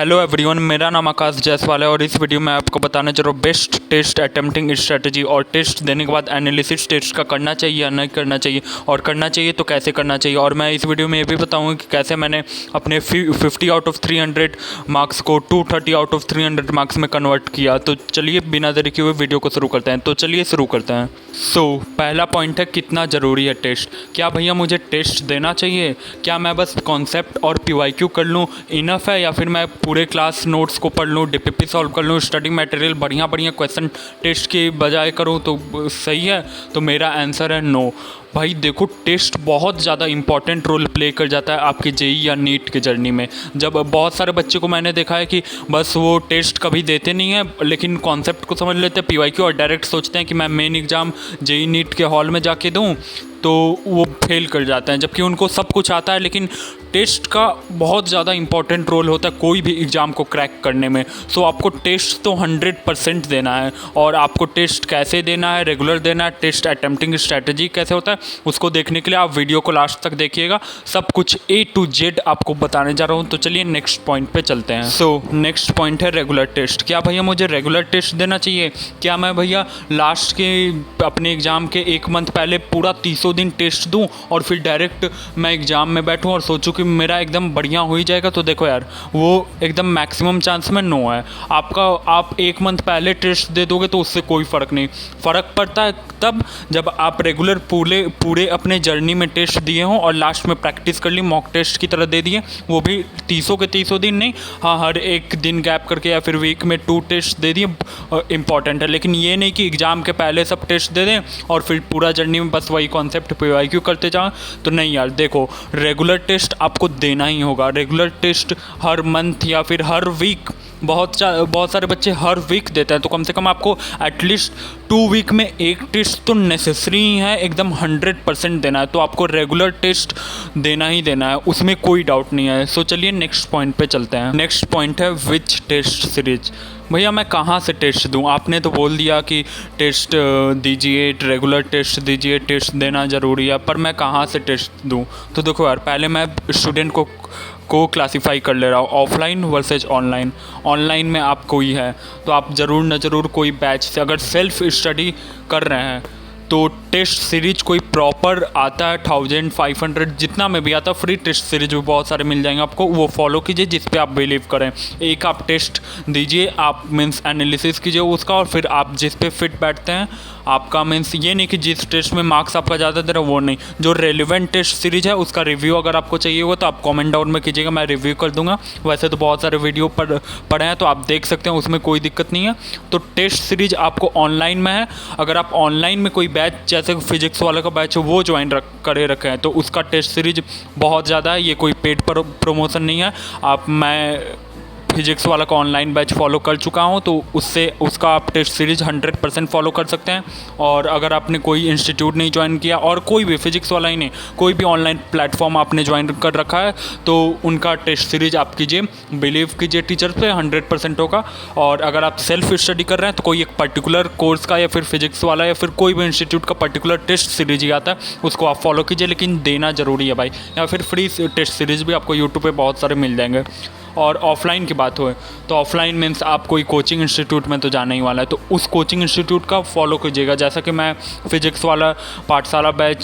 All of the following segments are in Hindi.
हेलो एवरीवन, मेरा नाम आकाश जायसवाल है और इस वीडियो में आपको बताना चाह रहा हूँ बेस्ट टेस्ट अटेम्प्टिंग स्ट्रेटजी और टेस्ट देने के बाद एनालिसिस टेस्ट का करना चाहिए या नहीं करना चाहिए और करना चाहिए तो कैसे करना चाहिए। और मैं इस वीडियो में ये भी बताऊँगा कि कैसे मैंने अपने 50 आउट ऑफ 300 मार्क्स को 230 आउट ऑफ 300 मार्क्स में कन्वर्ट किया। तो चलिए बिना देरी किए हुए वीडियो को शुरू करते हैं। तो चलिए शुरू करते हैं। पहला पॉइंट है कितना ज़रूरी है टेस्ट। क्या भैया मुझे टेस्ट देना चाहिए? क्या मैं बस कॉन्सेप्ट और PYQ कर लूँ इनफ है, या फिर मैं पूरे क्लास नोट्स को पढ़ लूँ, DPP सॉल्व कर लूँ, स्टडी मटेरियल बढ़िया क्वेश्चन टेस्ट के बजाय करूँ तो सही है? तो मेरा आंसर है नो। भाई देखो, टेस्ट बहुत ज़्यादा इंपॉर्टेंट रोल प्ले कर जाता है आपके JEE या नीट के जर्नी में। जब बहुत सारे बच्चे को मैंने देखा है कि बस वो टेस्ट कभी देते नहीं है, लेकिन कॉन्सेप्ट को समझ लेते हैं PYQ और डायरेक्ट सोचते हैं कि मैं मेन एग्ज़ाम JEE नीट के हॉल में जाके दूँ, तो वो फेल कर जाते हैं। जबकि उनको सब कुछ आता है, लेकिन टेस्ट का बहुत ज़्यादा इंपॉर्टेंट रोल होता है कोई भी एग्ज़ाम को क्रैक करने में। आपको टेस्ट तो 100% देना है। और आपको टेस्ट कैसे देना है, रेगुलर देना है, टेस्ट अटेम्प्टिंग स्ट्रैटेजी कैसे होता है, उसको देखने के लिए आप वीडियो को लास्ट तक देखिएगा। सब कुछ A to Z आपको बताने जा रहा हूँ। तो चलिए नेक्स्ट पॉइंट पे चलते हैं। नेक्स्ट पॉइंट है रेगुलर टेस्ट। क्या भैया मुझे रेगुलर टेस्ट देना चाहिए? क्या मैं भैया लास्ट के अपने एग्ज़ाम के 1 मंथ पहले पूरा 300 दिन टेस्ट दूं और फिर डायरेक्ट मैं एग्ज़ाम में बैठूं और सोचूं कि मेरा एकदम बढ़िया हो ही जाएगा? तो देखो यार, वो एकदम मैक्सिमम चांस में नो है। आप 1 मंथ पहले टेस्ट दे दोगे तो उससे कोई फ़र्क नहीं। फ़र्क पड़ता है तब जब आप रेगुलर पूरे अपने जर्नी में टेस्ट दिए हों और लास्ट में प्रैक्टिस कर ली, मॉक टेस्ट की तरह दे दिए, वो भी 300 के 300 दिन नहीं, हाँ हर एक दिन गैप करके या फिर वीक में 2 टेस्ट दे दिए, इंपॉर्टेंट है। लेकिन ये नहीं कि एग्ज़ाम के पहले सब टेस्ट दे दें और फिर पूरा जर्नी में बस वही कॉन्सेप्ट PYQ करते जाओ। तो नहीं यार, देखो रेगुलर टेस्ट आपको देना ही होगा। रेगुलर टेस्ट हर मंथ या फिर हर वीक, बहुत सारे बच्चे हर वीक देते हैं, तो कम से कम आपको एटलीस्ट 2 वीक में एक टेस्ट तो नेसेसरी है, एकदम 100% देना है। तो आपको रेगुलर टेस्ट देना ही देना है, उसमें कोई डाउट नहीं है। चलिए नेक्स्ट पॉइंट पे चलते हैं। नेक्स्ट पॉइंट है विच टेस्ट सीरीज। भैया मैं कहाँ से टेस्ट दूँ? आपने तो बोल दिया कि टेस्ट दीजिए, रेगुलर टेस्ट दीजिए, टेस्ट देना ज़रूरी है, पर मैं कहाँ से टेस्ट दूँ? तो देखो यार, पहले मैं स्टूडेंट को क्लासीफाई कर ले रहा हूँ, ऑफलाइन वर्सेज ऑनलाइन। ऑनलाइन में आप कोई है तो आप ज़रूर न ज़रूर कोई बैच से अगर सेल्फ स्टडी कर रहे हैं तो टेस्ट सीरीज कोई प्रॉपर आता है 1500 जितना में भी आता है, फ्री टेस्ट सीरीज भी बहुत सारे मिल जाएंगे आपको, वो फॉलो कीजिए जिस पे आप बिलीव करें। एक आप टेस्ट दीजिए, आप मीन्स एनालिसिस कीजिए उसका, और फिर आप जिस पे फिट बैठते हैं आपका, मीन्स ये नहीं कि जिस टेस्ट में मार्क्स आपका ज़्यादा दे रहा है वो नहीं, जो रेलिवेंट टेस्ट सीरीज है उसका रिव्यू अगर आपको चाहिए होगा तो आप कमेंट डाउन में कीजिएगा, मैं रिव्यू कर दूंगा। वैसे तो बहुत सारे वीडियो पढ़े हैं तो आप देख सकते हैं, उसमें कोई दिक्कत नहीं है। तो टेस्ट सीरीज आपको ऑनलाइन में है। अगर आप ऑनलाइन में कोई बैच जैसे फिजिक्स वाला का बैच है वो ज्वाइन करे रखे हैं तो उसका टेस्ट सीरीज बहुत ज़्यादा है। ये कोई पेड प्रमोशन नहीं है। मैं फिजिक्स वाला का ऑनलाइन बैच फॉलो कर चुका हूँ, तो उसका आप टेस्ट सीरीज 100% फॉलो कर सकते हैं। और अगर आपने कोई इंस्टीट्यूट नहीं ज्वाइन किया और कोई भी फिजिक्स वाला ही नहीं, कोई भी ऑनलाइन प्लेटफॉर्म आपने ज्वाइन कर रखा है तो उनका टेस्ट सीरीज आप कीजिए, बिलीव कीजिए टीचर पे, 100% होगा। और अगर आप सेल्फ स्टडी कर रहे हैं तो कोई एक पर्टिकुलर कोर्स का या फिर फिजिक्स वाला या फिर कोई भी इंस्टीट्यूट का पर्टिकुलर टेस्ट सीरीज ही आता है, उसको आप फॉलो कीजिए, लेकिन देना ज़रूरी है भाई। या फिर फ्री टेस्ट सीरीज भी आपको यूट्यूब पे बहुत सारे मिल जाएंगे। और ऑफलाइन की बात हो तो ऑफलाइन मीन्स आप कोई कोचिंग इंस्टीट्यूट में तो जाना ही वाला है, तो उस कोचिंग इंस्टीट्यूट का फॉलो कीजिएगा। जैसा कि मैं फिजिक्स वाला पाठशाला बैच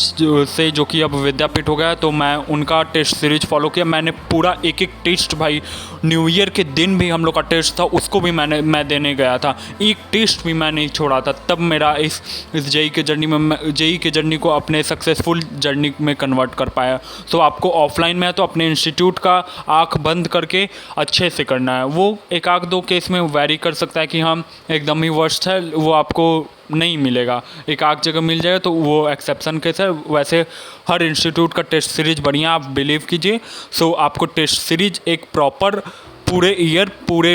से, जो कि अब विद्यापीठ हो गया है, तो मैं उनका टेस्ट सीरीज फॉलो किया। मैंने पूरा एक टेस्ट, भाई न्यू ईयर के दिन भी हम लोग का टेस्ट था, उसको भी मैं देने गया था, एक टेस्ट भी मैं नहीं छोड़ा था। तब मेरा इस JEE के जर्नी में JEE के जर्नी को अपने सक्सेसफुल जर्नी में कन्वर्ट कर पाया। आपको ऑफलाइन में है तो अपने इंस्टीट्यूट का आँख बंद करके अच्छे से करना है। वो एक आध 2 केस में वेरी कर सकता है कि हम एकदम ही वर्स्ट है, वो आपको नहीं मिलेगा, एक आध जगह मिल जाएगा तो वो एक्सेप्शन केस है। वैसे हर इंस्टीट्यूट का टेस्ट सीरीज बढ़िया, आप बिलीव कीजिए। आपको टेस्ट सीरीज एक प्रॉपर पूरे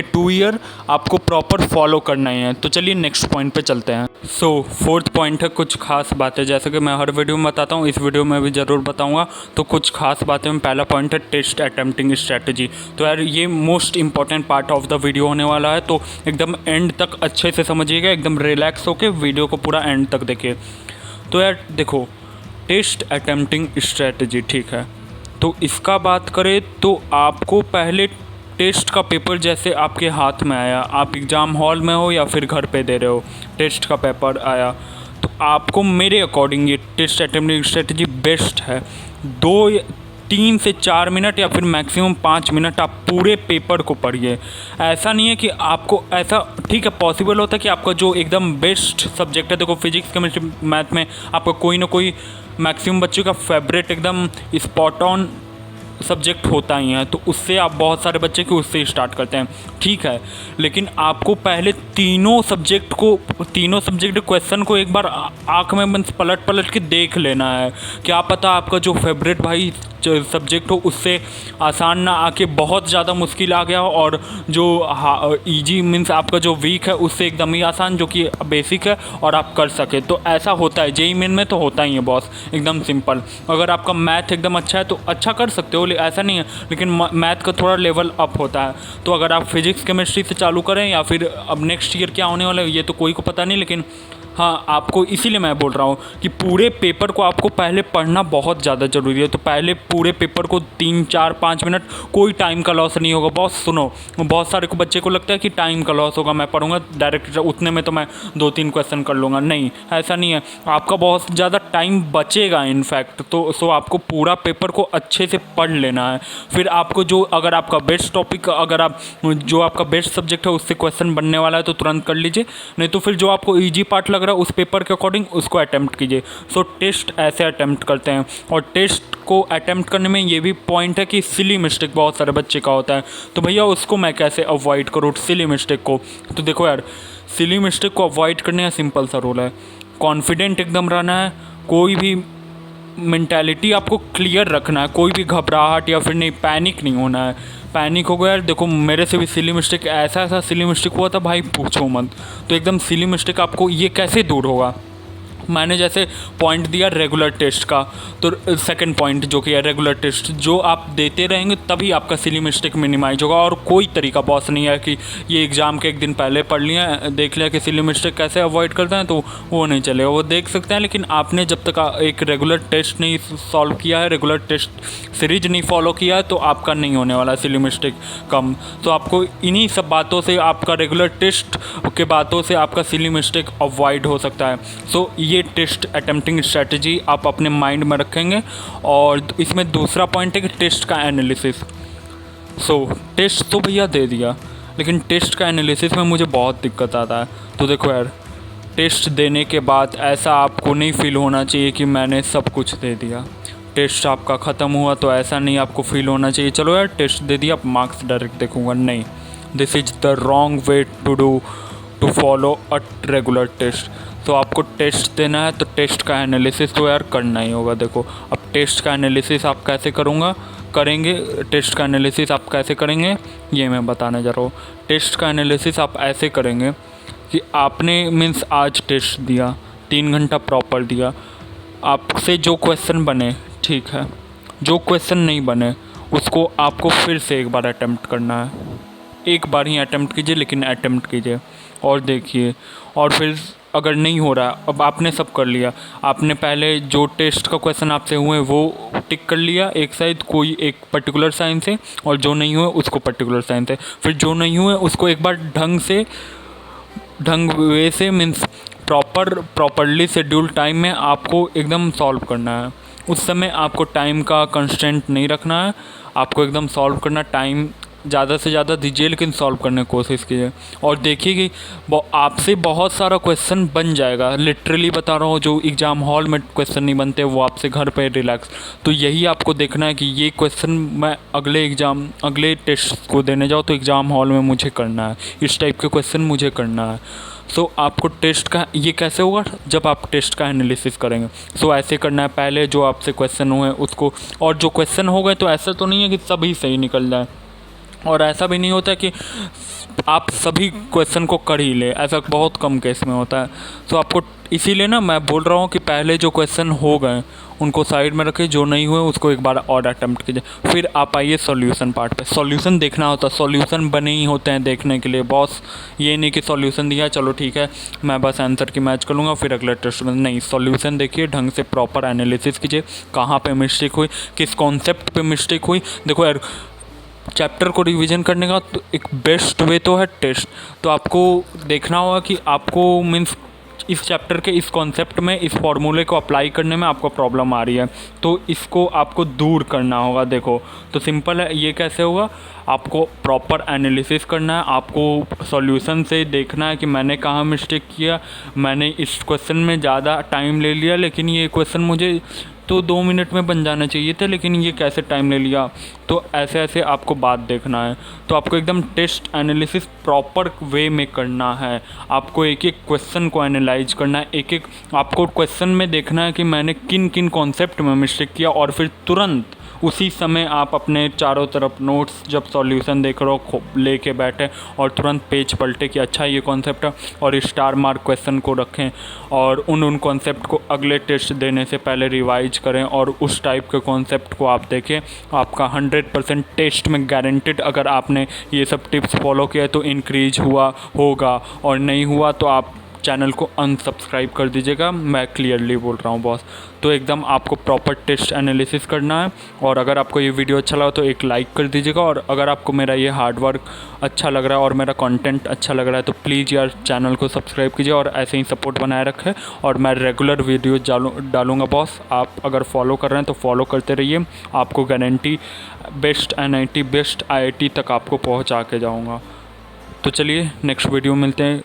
2 ईयर आपको प्रॉपर फॉलो करना ही है। तो चलिए नेक्स्ट पॉइंट पे चलते हैं। 4th पॉइंट है कुछ खास बातें, जैसे कि मैं हर वीडियो में बताता हूँ, इस वीडियो में भी ज़रूर बताऊँगा। तो कुछ खास बातें में पहला पॉइंट है टेस्ट अटेम्प्टिंग स्ट्रैटेजी। तो यार ये most important part of the video होने वाला है, तो एकदम एंड तक अच्छे से समझिएगा, एकदम रिलैक्स होकर वीडियो को पूरा एंड तक देखिए। तो यार देखो, टेस्ट अटेम्प्टिंग स्ट्रैटेजी, ठीक है, तो इसका बात करें तो आपको पहले टेस्ट का पेपर जैसे आपके हाथ में आया, आप एग्ज़ाम हॉल में हो या फिर घर पे दे रहे हो, टेस्ट का पेपर आया, तो आपको मेरे अकॉर्डिंग ये टेस्ट अटेम्प्टिंग स्ट्रेटजी बेस्ट है। 3 से 4 मिनट या फिर मैक्सिमम 5 मिनट आप पूरे पेपर को पढ़िए। ऐसा नहीं है कि आपको ऐसा, ठीक है पॉसिबल होता है कि आपका जो एकदम बेस्ट सब्जेक्ट है, देखो फिजिक्स केमिस्ट्री मैथ में आपका कोई ना कोई मैक्सिमम बच्चों का फेवरेट एकदम स्पॉट ऑन सब्जेक्ट होता ही है, तो उससे आप बहुत सारे बच्चे के उससे स्टार्ट करते हैं, ठीक है। लेकिन आपको पहले तीनों सब्जेक्ट क्वेश्चन को एक बार आँख में बस पलट पलट के देख लेना है। क्या पता आपका जो फेवरेट भाई सब्जेक्ट हो उससे आसान ना आके बहुत ज़्यादा मुश्किल आ गया हो, और जो इजी मीन्स आपका जो वीक है उससे एकदम ही आसान जो कि बेसिक है और आप कर सके। तो ऐसा होता है, जेईई मेन में तो होता ही है बॉस, एकदम सिंपल। अगर आपका मैथ एकदम अच्छा है तो अच्छा कर सकते हो, ऐसा नहीं है, लेकिन मैथ का थोड़ा लेवल अप होता है। तो अगर आप फिजिक्स केमिस्ट्री से चालू करें या फिर अब नेक्स्ट ईयर क्या होने वाला है ये तो कोई को पता नहीं, लेकिन हाँ आपको इसीलिए मैं बोल रहा हूँ कि पूरे पेपर को आपको पहले पढ़ना बहुत ज़्यादा ज़रूरी है। तो पहले पूरे पेपर को 3, 4, 5 मिनट, कोई टाइम का लॉस नहीं होगा बॉस। सुनो, बहुत सारे को बच्चे को लगता है कि टाइम का लॉस होगा, मैं पढ़ूंगा डायरेक्ट उतने में तो मैं 2-3 क्वेश्चन कर लूँगा। नहीं, ऐसा नहीं है, आपका बहुत ज़्यादा टाइम बचेगा इनफैक्ट। तो सो आपको पूरा पेपर को अच्छे से पढ़ लेना है। फिर आपको जो अगर आपका बेस्ट टॉपिक, अगर आप जो आपका बेस्ट सब्जेक्ट है उससे क्वेश्चन बनने वाला है तो तुरंत कर लीजिए, नहीं तो फिर जो आपको ईजी पार्ट लग रहा है उस पेपर के अकॉर्डिंग उसको अटेम्प्ट कीजिए। सो टेस्ट ऐसे अटेम्प्ट करते हैं, और टेस्ट को अटेम्प्ट करने में ये भी पॉइंट है कि सिली मिस्टेक बहुत सारे बच्चे का होता है। तो भैया उसको मैं कैसे अवॉइड करूँ सिली मिस्टेक को? तो देखो यार, सिली मिस्टेक को अवॉइड करने का सिंपल सा रूल है, कॉन्फिडेंट एकदम रहना है, कोई भी मेंटालिटी आपको क्लियर रखना है, कोई भी घबराहट या फिर नहीं पैनिक नहीं होना है। पैनिक हो गया यार, देखो मेरे से भी सिली मिस्टेक, ऐसा सिली मिस्टेक हुआ था भाई पूछो मत। तो एकदम सिली मिस्टेक आपको ये कैसे दूर होगा? मैंने जैसे पॉइंट दिया रेगुलर टेस्ट का, तो सेकंड पॉइंट जो कि है रेगुलर टेस्ट, जो आप देते रहेंगे तभी आपका सिली मिस्टेक मिनिमाइज होगा। और कोई तरीका बॉस नहीं है कि ये एग्ज़ाम के एक दिन पहले पढ़ लिया, देख लिया कि सिली मिस्टेक कैसे अवॉइड करते हैं, तो वो नहीं चलेगा। वो देख सकते हैं, लेकिन आपने जब तक एक रेगुलर टेस्ट नहीं सॉल्व किया है, रेगुलर टेस्ट सीरीज नहीं फॉलो किया है, तो आपका नहीं होने वाला सिली मिस्टेक कम। तो आपको इन्हीं सब बातों से, आपका रेगुलर टेस्ट के बातों से आपका सिली मिस्टेक अवॉइड हो सकता है। सो ये टेस्ट अटेम्प्टिंग स्ट्रेटजी आप अपने माइंड में रखेंगे। और इसमें दूसरा पॉइंट है कि टेस्ट का एनालिसिस। सो टेस्ट तो भैया दे दिया, लेकिन टेस्ट का एनालिसिस में मुझे बहुत दिक्कत आता है। तो देखो यार, टेस्ट देने के बाद ऐसा आपको नहीं फील होना चाहिए कि मैंने सब कुछ दे दिया। टेस्ट आपका ख़त्म हुआ तो ऐसा नहीं आपको फील होना चाहिए चलो यार टेस्ट दे दिया, अब मार्क्स डायरेक्ट देखूंगा। नहीं, this is the wrong way to follow a regular test. तो आपको टेस्ट देना है तो टेस्ट का एनालिसिस तो यार करना ही होगा। देखो अब टेस्ट का एनालिसिस आप कैसे करेंगे, टेस्ट का एनालिसिस आप कैसे करेंगे ये मैं बताने जा रहा हूँ। टेस्ट का एनालिसिस आप ऐसे करेंगे कि आपने मीन्स आज टेस्ट दिया, 3 घंटा प्रॉपर दिया, आपसे जो क्वेश्चन बने ठीक है, जो क्वेश्चन नहीं बने उसको आपको फिर से एक बार अटेम्प्ट करना है। एक बार ही अटेम्प्ट कीजिए, लेकिन अटेम्प्ट कीजिए और देखिए। और फिर अगर नहीं हो रहा, अब आपने सब कर लिया, आपने पहले जो टेस्ट का क्वेश्चन आपसे हुए वो टिक कर लिया एक साइड, कोई एक पर्टिकुलर साइन से, और जो नहीं हुए उसको पर्टिकुलर साइन से, फिर जो नहीं हुए उसको एक बार ढंग वे से मीन्स प्रॉपरली शेड्यूल टाइम में आपको एकदम सॉल्व करना है। उस समय आपको टाइम का कंस्टेंट नहीं रखना है, आपको एकदम सॉल्व करना, टाइम ज़्यादा से ज़्यादा दीजिए लेकिन सॉल्व करने की कोशिश कीजिए। और देखिए कि आपसे बहुत सारा क्वेश्चन बन जाएगा, लिटरली बता रहा हूँ, जो एग्ज़ाम हॉल में क्वेश्चन नहीं बनते वो आपसे घर पे रिलैक्स। तो यही आपको देखना है कि ये क्वेश्चन मैं अगले टेस्ट को देने जाओ तो एग्ज़ाम हॉल में मुझे करना है, इस टाइप के क्वेश्चन मुझे करना है। सो आपको टेस्ट का ये कैसे होगा जब आप टेस्ट का एनालिसिस करेंगे। सो ऐसे करना है, पहले जो आपसे क्वेश्चन हुए उसको, और जो क्वेश्चन हो गए तो ऐसा तो नहीं है कि सभी सही निकल जाए, और ऐसा भी नहीं होता कि आप सभी क्वेश्चन को कर ही ले, ऐसा बहुत कम केस में होता है। तो आपको इसीलिए ना मैं बोल रहा हूँ कि पहले जो क्वेश्चन हो गए उनको साइड में रखिए, जो नहीं हुए उसको एक बार और अटेम्प्ट कीजिए, फिर आप आइए सॉल्यूशन पार्ट पे। सॉल्यूशन देखना होता है, सॉल्यूशन बने ही होते हैं देखने के लिए बॉस, ये नहीं कि सॉल्यूशन दिया चलो ठीक है मैं बस आंसर की मैच कर लूँगा फिर अगले टेस्ट में, नहीं, सॉल्यूशन देखिए, ढंग से प्रॉपर एनालिसिस कीजिए, कहाँ पे मिस्टेक हुई, किस कॉन्सेप्ट पे मिस्टेक हुई। देखो यार, चैप्टर को रिवीजन करने का तो एक बेस्ट वे तो है टेस्ट। तो आपको देखना होगा कि आपको मीन्स इस चैप्टर के इस कॉन्सेप्ट में इस फॉर्मूले को अप्लाई करने में आपको प्रॉब्लम आ रही है, तो इसको आपको दूर करना होगा। देखो तो सिंपल है, ये कैसे होगा, आपको प्रॉपर एनालिसिस करना है, आपको सॉल्यूशन से देखना है कि मैंने कहाँ मिस्टेक किया, मैंने इस क्वेश्चन में ज़्यादा टाइम ले लिया, लेकिन ये क्वेश्चन मुझे तो 2 मिनट में बन जाना चाहिए था, लेकिन ये कैसे टाइम ले लिया। तो ऐसे ऐसे आपको बात देखना है। तो आपको एकदम टेस्ट एनालिसिस प्रॉपर वे में करना है। आपको एक एक क्वेश्चन को एनालाइज करना है, एक एक आपको क्वेश्चन में देखना है कि मैंने किन किन कॉन्सेप्ट में मिस्टेक किया, और फिर तुरंत उसी समय आप अपने चारों तरफ नोट्स जब सॉल्यूशन देख रहे हो लेके बैठे और तुरंत पेज पलटे कि अच्छा ये कॉन्सेप्ट है, और स्टार मार्क क्वेश्चन को रखें और उन कॉन्सेप्ट को अगले टेस्ट देने से पहले रिवाइज करें, और उस टाइप के कॉन्सेप्ट को आप देखें। आपका 100% टेस्ट में गारंटेड, अगर आपने ये सब टिप्स फॉलो किया तो इंक्रीज हुआ होगा, और नहीं हुआ तो आप चैनल को अनसब्सक्राइब कर दीजिएगा। मैं क्लियरली बोल रहा हूँ बॉस। तो एकदम आपको प्रॉपर टेस्ट एनालिसिस करना है। और अगर आपको ये वीडियो अच्छा लगा तो एक लाइक कर दीजिएगा, और अगर आपको मेरा ये हार्ड वर्क अच्छा लग रहा है और मेरा कंटेंट अच्छा लग रहा है तो प्लीज़ यार चैनल को सब्सक्राइब कीजिए और ऐसे ही सपोर्ट बनाए रखें। और मैं रेगुलर वीडियो डालूँगा बॉस। आप अगर फॉलो कर रहे हैं तो फॉलो करते रहिए, आपको guarantee best NIT best IIT तक आपको पहुँचा के जाऊँगा। तो चलिए नेक्स्ट वीडियो मिलते हैं।